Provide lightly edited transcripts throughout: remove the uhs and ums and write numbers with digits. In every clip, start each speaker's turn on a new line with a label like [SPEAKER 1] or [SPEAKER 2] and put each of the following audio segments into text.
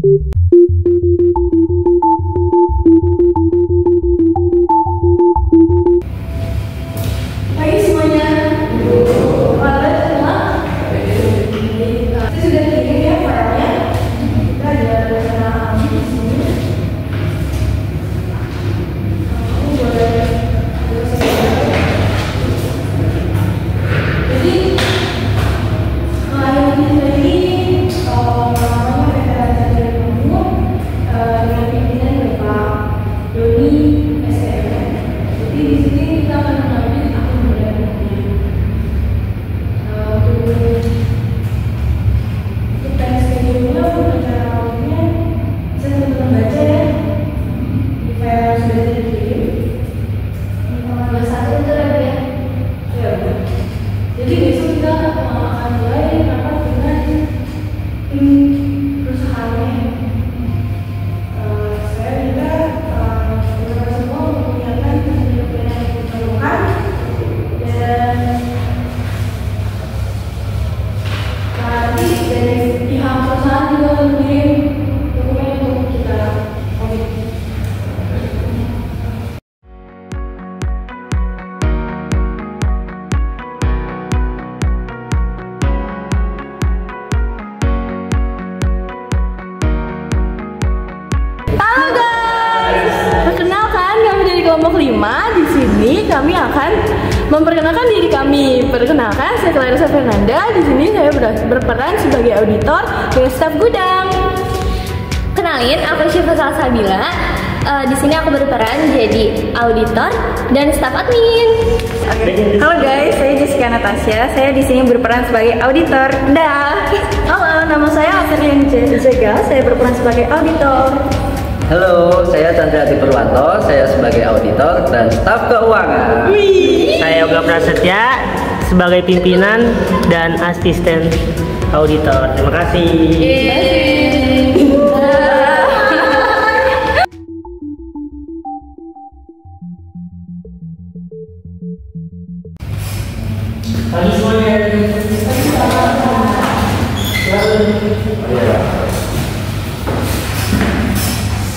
[SPEAKER 1] Pagi semuanya. Selamat semua. Saya sudah kirim ya filenya. Kita ada rencana di sini. Kamu boleh jadi hari ini namanya referensi dari kamu dengan pimpinan Bapak Doni SPM. Jadi di sini kita akan mengambil akun modalnya. Untuk time schedule-nya, untuk cara awalnya bisa teman-teman baca ya di file yang sudah saya kirim. Ini satu itu lagi ya. Ya udah. Jadi besok kita akan mulai rapat dengan tim perusahaannya. Saya juga beberapa semua untuk menyiapkan dokumen yang diperlukan dan nanti dari pihak perusahaan juga mengirim dokumen untuk kita audit. Halo guys, perkenalkan kami dari kelompok 5. Di sini kami akan memperkenalkan diri kami. Perkenalkan, saya Clarissa Fernanda. Di sini saya berperan sebagai auditor dan staf gudang.
[SPEAKER 2] Kenalin, aku Syifa Salsabila. Di sini aku berperan jadi auditor dan staf admin.
[SPEAKER 3] Halo guys, saya Jessica Natasha. Saya di sini berperan sebagai auditor. Halo, nama saya Aferian Jega. Saya berperan sebagai auditor.
[SPEAKER 4] Halo, saya Chandra Adi Purwanto. Saya sebagai auditor dan staf keuangan.
[SPEAKER 5] Saya Yoga Prasetya sebagai pimpinan dan asisten auditor. Terima kasih. Pagi semuanya.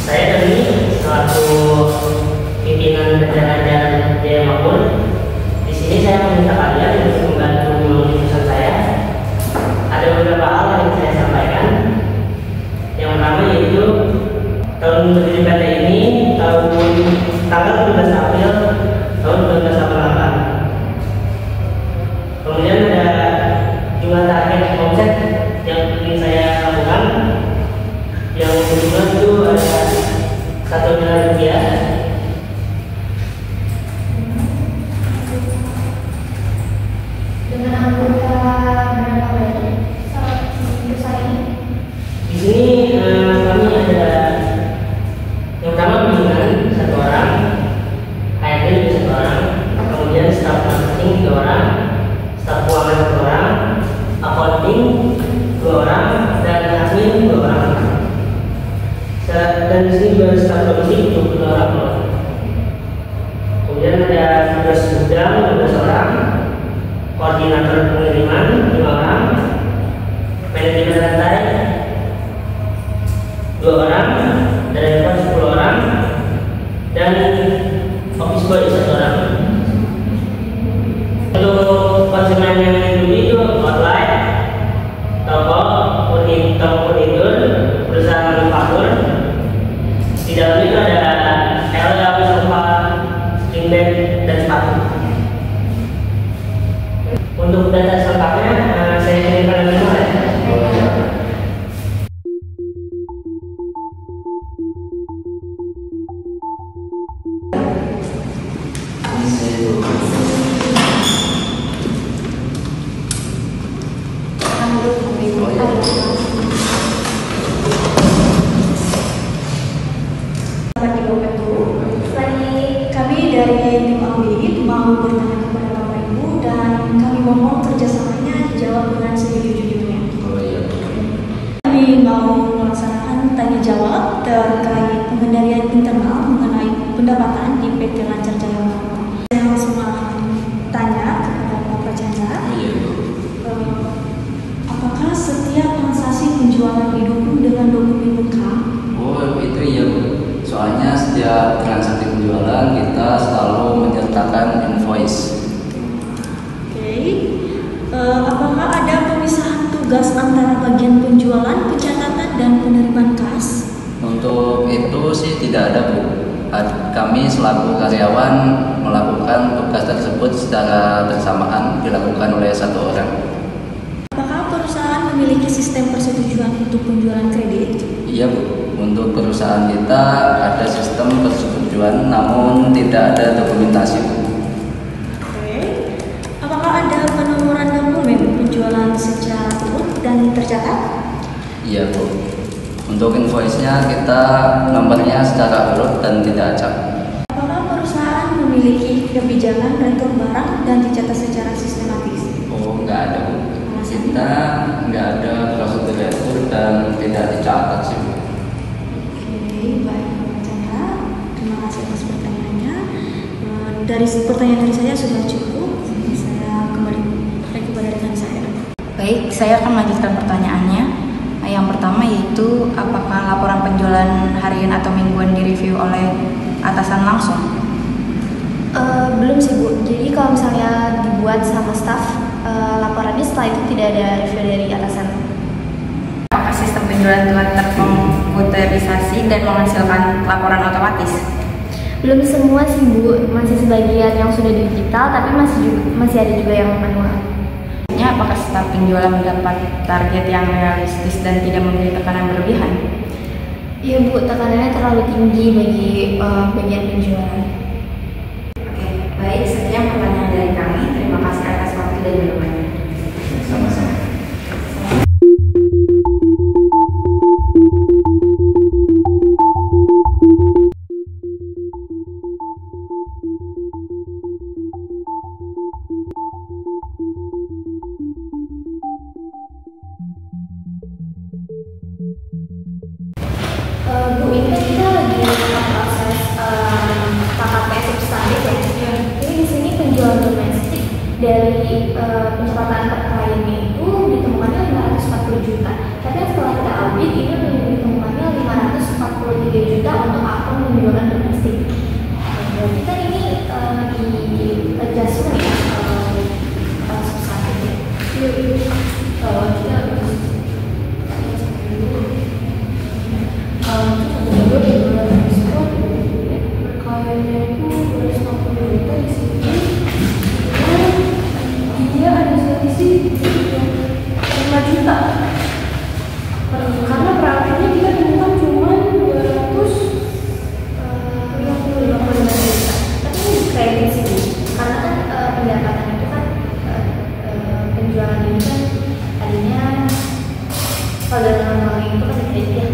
[SPEAKER 5] Saya Doni selaku pimpinan jajaran Jaya Makmur. Di sini saya meminta kalian untuk membantu mengurus perusahaan saya. Ada beberapa hal yang saya sampaikan. Yang pertama yaitu tahun berdiri PT ini tanggal 17 April tahun 1988. Kemudian ada jumlah target omset yang ingin saya lakukan, yang jumlah itu ada 1 miliar rupiah.
[SPEAKER 1] Dengan anggota berapa banyak perusahaan ini?
[SPEAKER 5] Di sini kami ada yang pertama pimpinan 1 orang, HRD juga 1 orang, kemudian staf marketing 3 orang, staf keuangan 1 orang, accounting 2 orang, dan admin 2 orang. Dan di sini juga staf logistik 22 orang. Kemudian ada tugas gudang 12 orang, koordinator pengiriman 5 orang, manajemen rantai 2 orang, driver 10 orang, dan office boy 1 orang. Untuk konsumen yang dibeli itu outlet, toko furnitur, perusahaan manufaktur. Di dalam itu ada helm, sofa, spring bed, dan sepatu. Untuk data selengkapnya saya kirimkan ke email ya.
[SPEAKER 1] melakukan kas?
[SPEAKER 4] Untuk itu sih tidak ada, Bu. Kami selaku karyawan melakukan tugas tersebut secara bersamaan dilakukan oleh satu orang.
[SPEAKER 1] Apakah perusahaan memiliki sistem persetujuan untuk penjualan kredit?
[SPEAKER 4] Iya, Bu. Untuk perusahaan kita ada sistem persetujuan namun tidak ada dokumentasi, Bu.
[SPEAKER 1] Oke. Apakah ada penomoran dokumen penjualan secara urut dan tercatat?
[SPEAKER 4] Iya, Bu. Untuk invoice-nya kita nomornya secara urut dan tidak acak.
[SPEAKER 1] Apakah perusahaan memiliki kebijakan retur barang dan dicatat secara sistematis?
[SPEAKER 4] Oh, nggak ada, Bu. Kita nggak ada prosedur retur dan tidak dicatat sih, Bu.
[SPEAKER 1] Oke, baik Pak Chandra. Terima kasih atas pertanyaannya. Dari pertanyaan dari saya sudah cukup. Saya kembali kepada rekan saya.
[SPEAKER 3] Baik, saya akan melanjutkan pertanyaannya. Yang pertama yaitu apakah laporan penjualan harian atau mingguan direview oleh atasan langsung?
[SPEAKER 2] Belum sih Bu, jadi kalau misalnya dibuat sama staff, laporannya setelah itu tidak ada review dari atasan.
[SPEAKER 3] Apakah sistem penjualan telah terkomputerisasi dan menghasilkan laporan otomatis?
[SPEAKER 2] Belum semua sih Bu, masih sebagian yang sudah digital, tapi masih ada juga yang manual.
[SPEAKER 3] Apakah staf penjualan mendapat target yang realistis dan tidak memberi tekanan berlebihan?
[SPEAKER 2] Iya Bu, tekanannya terlalu tinggi bagi bagian penjualan.
[SPEAKER 3] Oke, baik, sekian pertanyaan dari kami. Terima kasih atas waktu dan jawabannya.
[SPEAKER 4] Sama-sama.
[SPEAKER 2] Bu, ini kan kita lagi dalam proses KKP substantif ya. Jadi di sini penjualan domestik dari pencatatan per kliennya itu ditemukannya 540 juta. Tapi setelah kita audit ini ditemukannya 543 juta untuk akun penjualan domestik. Berarti kan ini di adjustment ya substantif ya. Kalau kita karena prakteknya kita temukan cuma 255 juta. Tapi ini kredit sih, karena kan pendapatan itu kan penjualan ini kan tadinya kalau dalam hal itu kan kredit ya.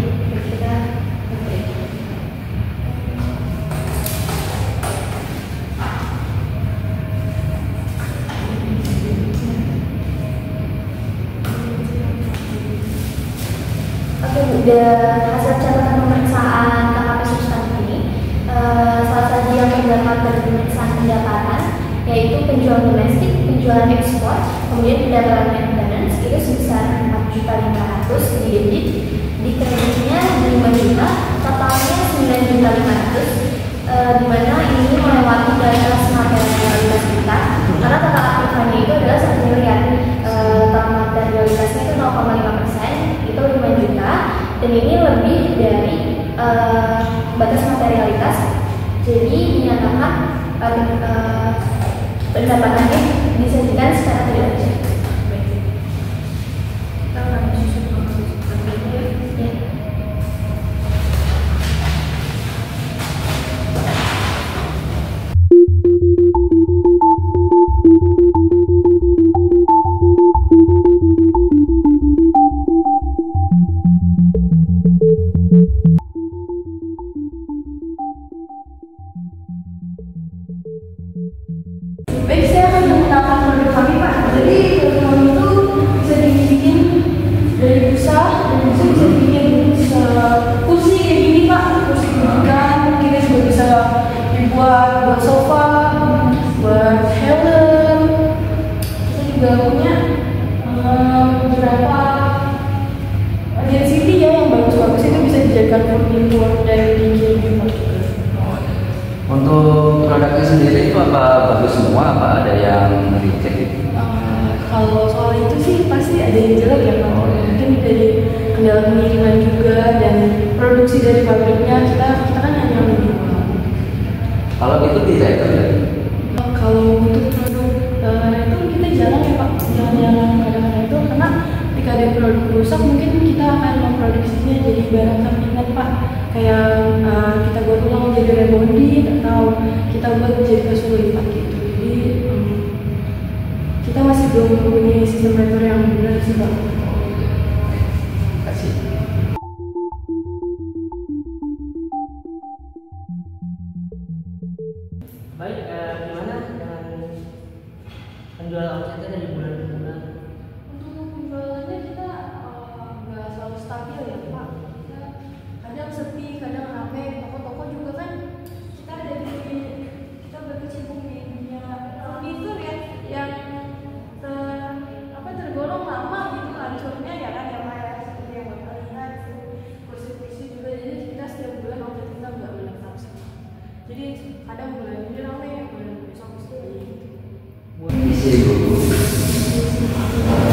[SPEAKER 2] Kita hasil catatan pemeriksaan KKP substantif ini, salah satu yang terdapat dari pemeriksaan pendapatan yaitu penjualan domestik, penjualan ekspor, kemudian pendapatan maintenance itu sebesar 4.500.000 di debit, di kreditnya 5 juta, totalnya 9.500.000, di mana ini melewati batas materialitas kita karena total aktifnya itu adalah 1 miliar. Total materialitasnya itu 0,5%, itu 5 juta. Dan ini lebih dari batas materialitas, jadi dinyatakan pendapatannya disajikan secara tidak wajar. Kita lanjut ya.
[SPEAKER 1] Baik, saya akan menggunakan produk kami Pak. Jadi produk kami itu bisa dibikin dari busa dan bisa dibikin kursi kayak gini Pak. Kursi dudukkan, kita juga bisa dibuat buat sofa, buat helm. Kita juga punya beberapa density ya yang bagus-bagus, itu bisa dijadikan furniture dari dikirim Pak.
[SPEAKER 4] Untuk produknya sendiri itu apa bagus semua, apa ada yang reject?
[SPEAKER 1] Kalau soal itu sih pasti ada yang jelek ya Pak. Mungkin dari tinggal pengiriman juga, dan produksi dari pabriknya kita kan hanya menjual.
[SPEAKER 4] Kalau itu tidak itu ya?
[SPEAKER 1] Kalau untuk produk itu kita jarang ya Pak, jarang kadang-kadang itu, karena ketika ada produk rusak mungkin kita akan memproduksinya jadi barang sampingan Pak, kayak kita buat ulang jadi rebonding atau kita buat jadi kasur lipat gitu. Jadi kita masih belum mempunyai sistem retur yang benar sih Pak.
[SPEAKER 4] Kasih.
[SPEAKER 5] Baik, gimana dengan penjualan omsetnya dari bulan ke bulan?
[SPEAKER 1] Untuk penjualannya kita nggak selalu stabil ya Pak. Kita kadang sepi, kadang ramai. Toko-toko juga kan kita berkecimpung di dunia furnitur ya, yang tergolong lama gitu hancurnya ya kan, yang kayak seperti yang Bapak lihat kursi-kursi juga. Jadi kita setiap bulan omset kita nggak menetap sih. Jadi kadang bulan ini ramai, bulan besok sepi.
[SPEAKER 4] Isi buku.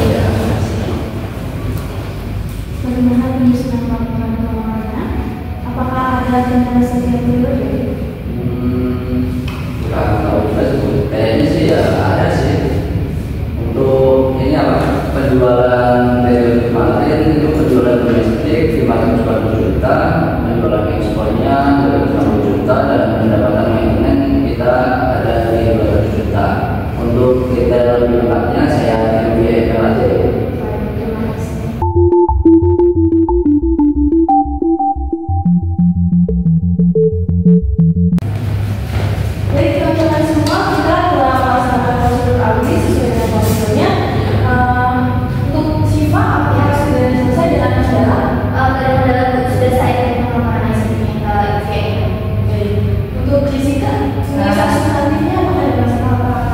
[SPEAKER 4] Ya.
[SPEAKER 2] Bagaimana penyusunan laporan keuangannya? Apakah ada kendala setiap periode?
[SPEAKER 4] Kurang tahu juga sih. Kayaknya sih ya ada sih. Untuk ini apa? Penjualan periode kemarin itu penjualan domestik 540 juta, penjualan ekspornya 250 juta, dan pendapatan maintenance kita ada di 200 juta. Untuk detail lebih lengkapnya saya MBA aja.
[SPEAKER 2] Terima kasih.
[SPEAKER 1] Jadi teman-teman semua, kita telah melaksanakan prosedur audit sesuai dengan prosedurnya. Untuk Siva, apakah sudah selesai dengan kendala?
[SPEAKER 2] Dari kendala sudah saya pengembangan ICT-nya IVN.
[SPEAKER 1] Untuk Jessica, sebagai substantifnya apakah ada masalah?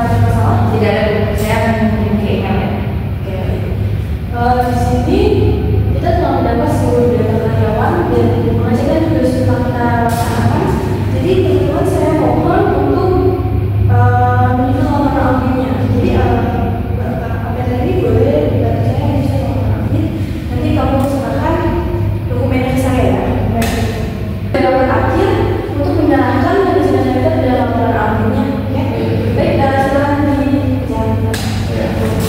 [SPEAKER 3] Tidak ada, saya akan mengirim ke email ya.
[SPEAKER 1] Di sini kita telah mendapat seluruh data karyawan dan pengecekan juga sudah kita laksanakan. Jadi teman-teman, saya mohon untuk menyusun laporan auditnya. Jadi apa tadi boleh dibantu saya menyusun laporan audit. Nanti kamu serahkan dokumennya ke saya ya. Dapat akhir untuk menjalankan penyusunan data dalam laporan auditnya. Ya. Baik, silakan dijalankan.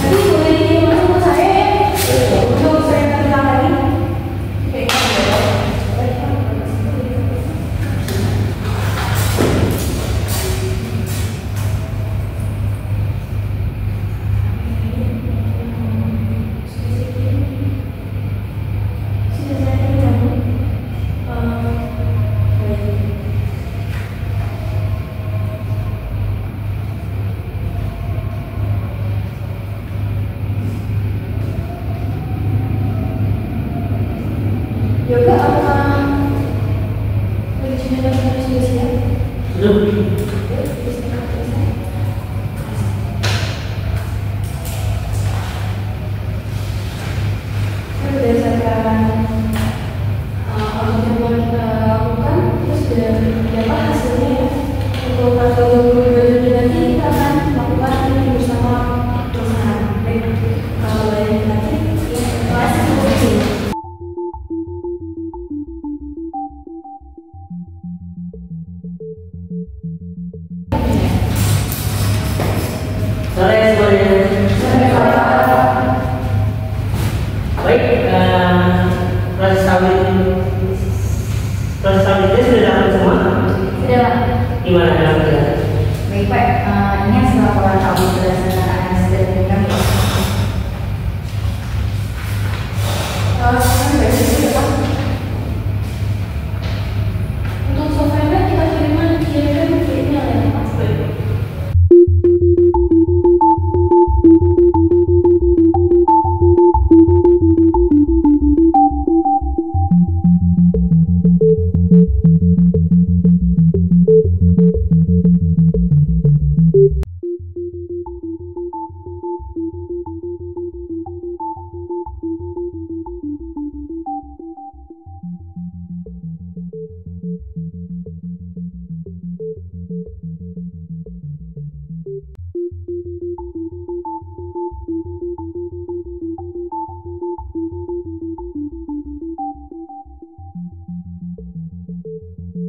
[SPEAKER 1] Nanti boleh dimasuk ke saya ya. Untuk saya kerjakan lagi. Oke. Baik, Pak. Sudah saya kirim. Baik. Yoga, apakah perizinan dari sudah siap?
[SPEAKER 5] Sudah.
[SPEAKER 1] Berdasarkan audit yang kita lakukan, kita sudah dapat hasilnya ya. Untuk tanggal 22 Juli nanti kita akan melakukan ini bersama perusahaan. Baik, kalau banyak lagi, terima kasih.
[SPEAKER 5] Sore semuanya. Baik, proses auditnya sudah dapat semua.
[SPEAKER 3] Sudah Pak.
[SPEAKER 5] Gimana dalamnya?
[SPEAKER 3] Baik Pak, ini hasil laporan audit berdasarkan analisis dari kami.
[SPEAKER 1] Untuk software kita kirimkan ke email ya Pak.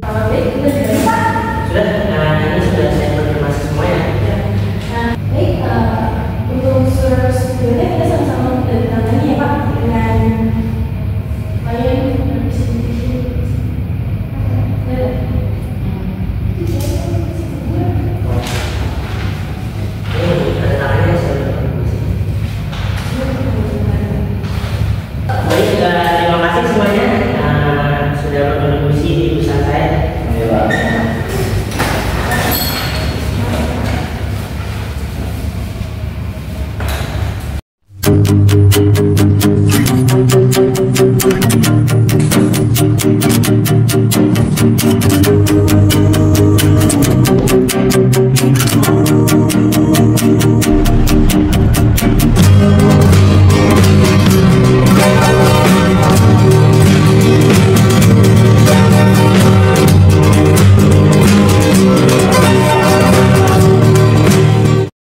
[SPEAKER 1] Baik, kita sudah bisa.
[SPEAKER 5] Sudah, nah ini sudah saya konfirmasi semua ya.
[SPEAKER 1] Nah, baik, untuk surat studinya kita sama-sama menandatangani ya Pak dengan klien representasi.
[SPEAKER 5] Ini ada tangannya saya konfirmasi. Baik, terima kasih semuanya sudah berkontribusi di perusahaan saya.
[SPEAKER 4] Iya, Pak.
[SPEAKER 6] Thank you.